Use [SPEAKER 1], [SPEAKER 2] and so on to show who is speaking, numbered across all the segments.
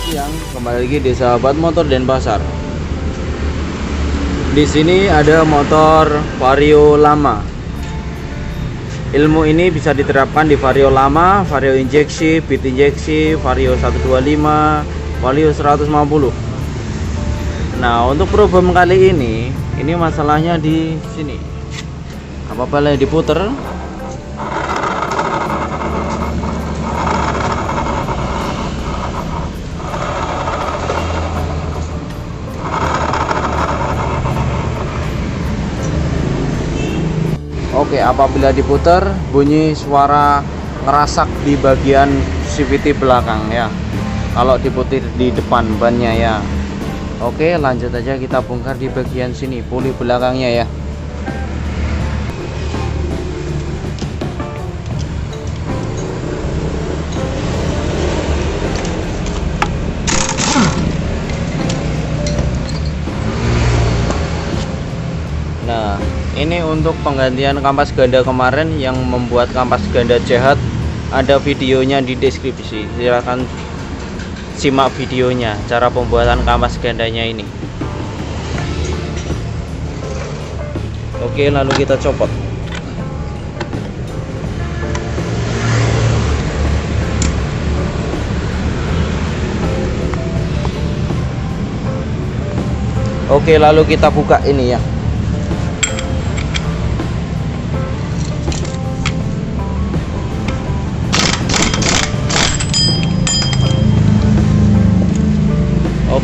[SPEAKER 1] siang, kembali lagi di Sahabat Motor Denpasar. Di sini ada motor Vario lama. Ilmu ini bisa diterapkan di Vario lama, Vario injeksi, beat injeksi, Vario 125, Vario 150. Nah, untuk problem kali ini masalahnya di sini. Apa-apa yang diputer. Oke, apabila diputar bunyi suara ngerasak di bagian CVT belakang ya. Kalau diputar di depan bannya ya. Oke, lanjut aja kita bongkar di bagian sini, puli belakangnya ya. Nah, ini untuk penggantian kampas ganda kemarin yang membuat kampas ganda jahat, ada videonya di deskripsi. Silahkan simak videonya cara pembuatan kampas gandanya ini. Oke, lalu kita copot. Oke, lalu kita buka ini ya.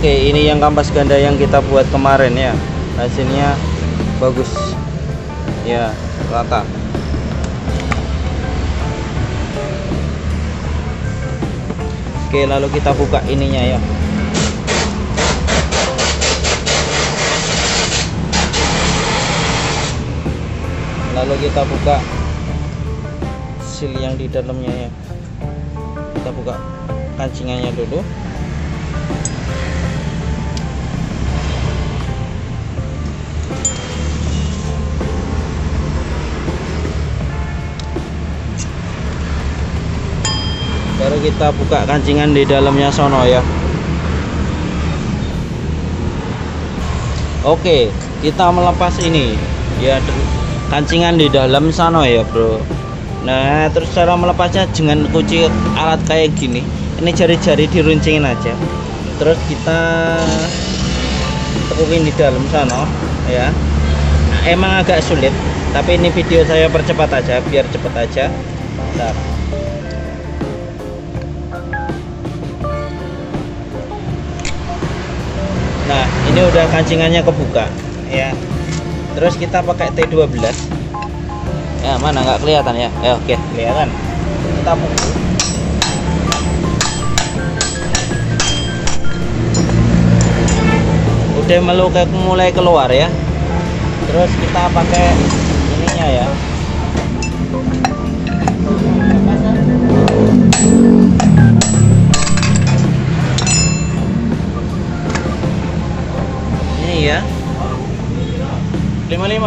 [SPEAKER 1] Oke, ini yang kampas ganda yang kita buat kemarin ya. Hasilnya bagus. Ya, rata. Oke, lalu kita buka ininya ya. Lalu kita buka seal yang di dalamnya ya. Kita buka kancingannya dulu. Baru kita buka kancingan di dalamnya sono ya. Oke, kita melepas ini ya, kancingan di dalam sana ya bro. Nah, terus cara melepasnya jangan kunci alat kayak gini. Ini jari-jari diruncingin aja. Terus kita tekukin di dalam sana ya. Emang agak sulit, tapi ini video saya percepat aja biar cepet aja. Bentar. Nah, ini udah kancingannya kebuka ya. Terus kita pakai T12 ya. Mana nggak kelihatan ya? Oke, kelihatan. Kita pukul. Udah mulai keluar ya. Terus kita pakai ininya ya. Ya 55.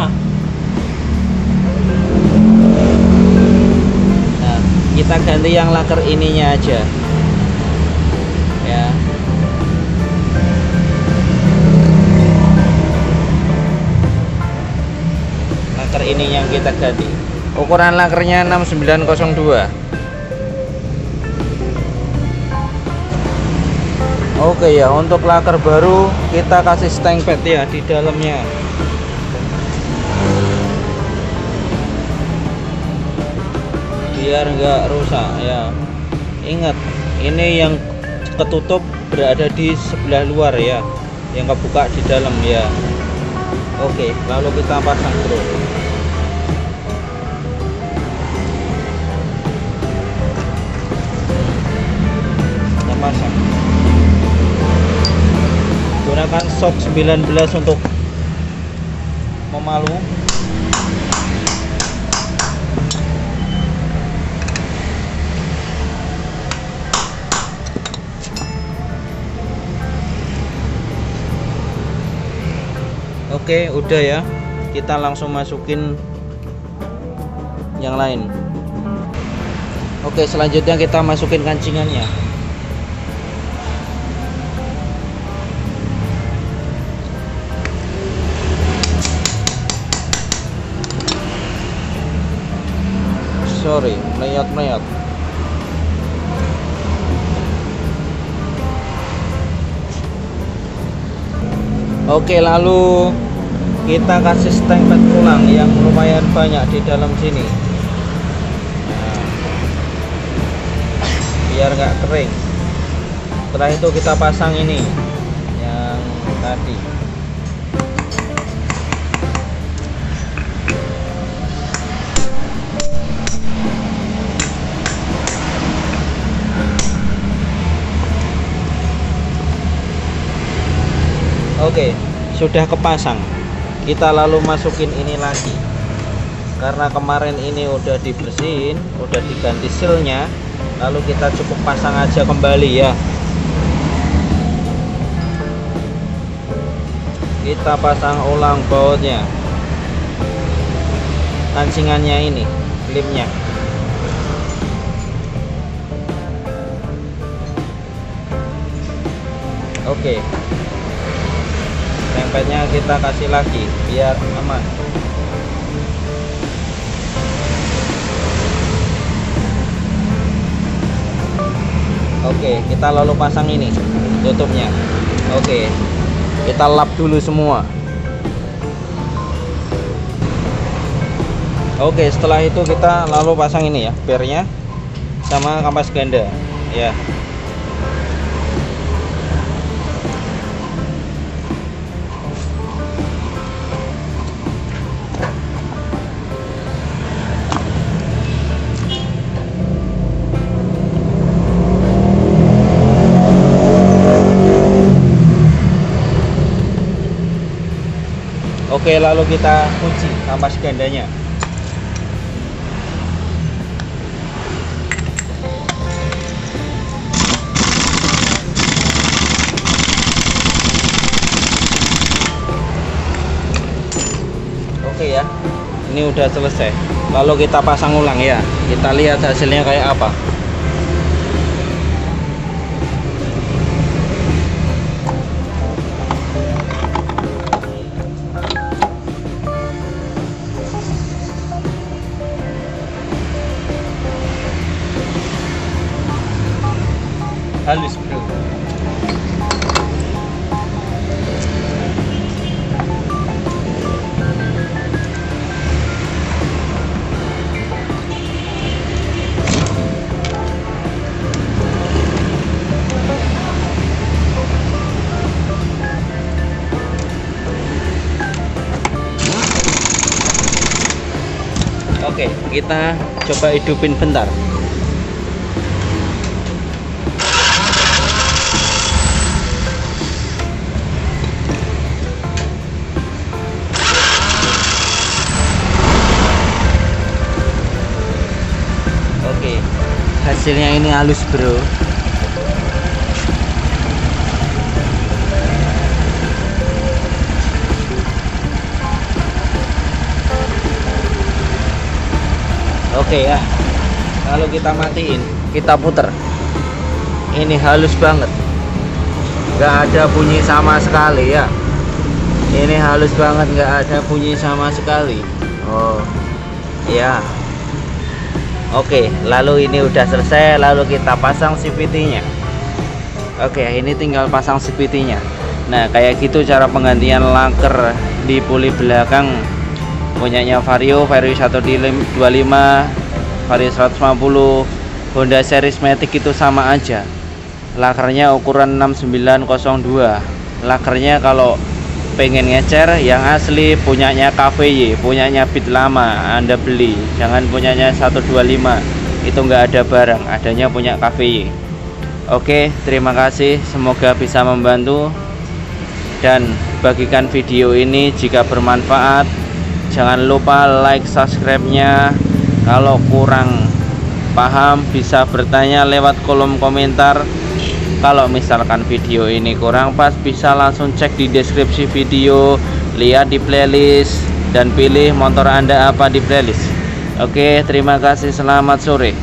[SPEAKER 1] Nah, kita ganti yang laker ininya aja ya. Laker ini yang kita ganti, ukuran lakernya 6902. Oke ya, untuk laker baru kita kasih stank pad ya di dalamnya. Biar nggak rusak ya. Ingat, ini yang ketutup berada di sebelah luar ya, yang kebuka di dalam ya. Oke, lalu kita pasang bro. Kita pasang. Gunakan shock 19 untuk memalu. Oke, udah ya. Kita langsung masukin yang lain. Oke, selanjutnya kita masukin kancingannya. sorry, melayat. Oke, lalu kita kasih stempel tulang yang lumayan banyak di dalam sini. Nah, biar nggak kering. Setelah itu kita pasang ini yang tadi. Oke, sudah kepasang. Kita lalu masukin ini lagi. Karena kemarin ini udah dibersihin, udah diganti sealnya, lalu kita cukup pasang aja kembali ya. Kita pasang ulang bautnya, kancingannya ini, klipnya. Oke, tempelnya kita kasih lagi biar aman. Oke, kita lalu pasang ini tutupnya. Oke, kita lap dulu semua. Oke, setelah itu kita lalu pasang ini ya, pernya sama kampas ganda ya. Oke, lalu kita kunci kampas gandanya. Oke ya, ini udah selesai. Lalu kita pasang ulang ya. Kita lihat hasilnya kayak apa. Halus bro. Oke, kita coba hidupin bentar. Oke, hasilnya ini halus bro. Oke ya, lalu kita matiin, kita puter. Ini halus banget, nggak ada bunyi sama sekali ya. Ini halus banget, nggak ada bunyi sama sekali. Oh ya. Oke, lalu ini udah selesai, lalu kita pasang CVT-nya. Oke, ini tinggal pasang CVT-nya. Nah, kayak gitu cara penggantian laker di puli belakang punyanya Vario 125, Vario 150, Honda series Matic itu sama aja. Lakernya ukuran 6902. Lakernya kalau pengen ngecer yang asli punyanya KVY, punyanya Bit lama Anda beli, jangan punyanya 125, itu enggak ada barang, adanya punya KVY. Oke, terima kasih, semoga bisa membantu dan bagikan video ini jika bermanfaat. Jangan lupa like, subscribe-nya. Kalau kurang paham bisa bertanya lewat kolom komentar. Kalau misalkan video ini kurang pas, bisa langsung cek di deskripsi video, lihat di playlist, dan pilih motor Anda apa di playlist. Oke, terima kasih, selamat sore.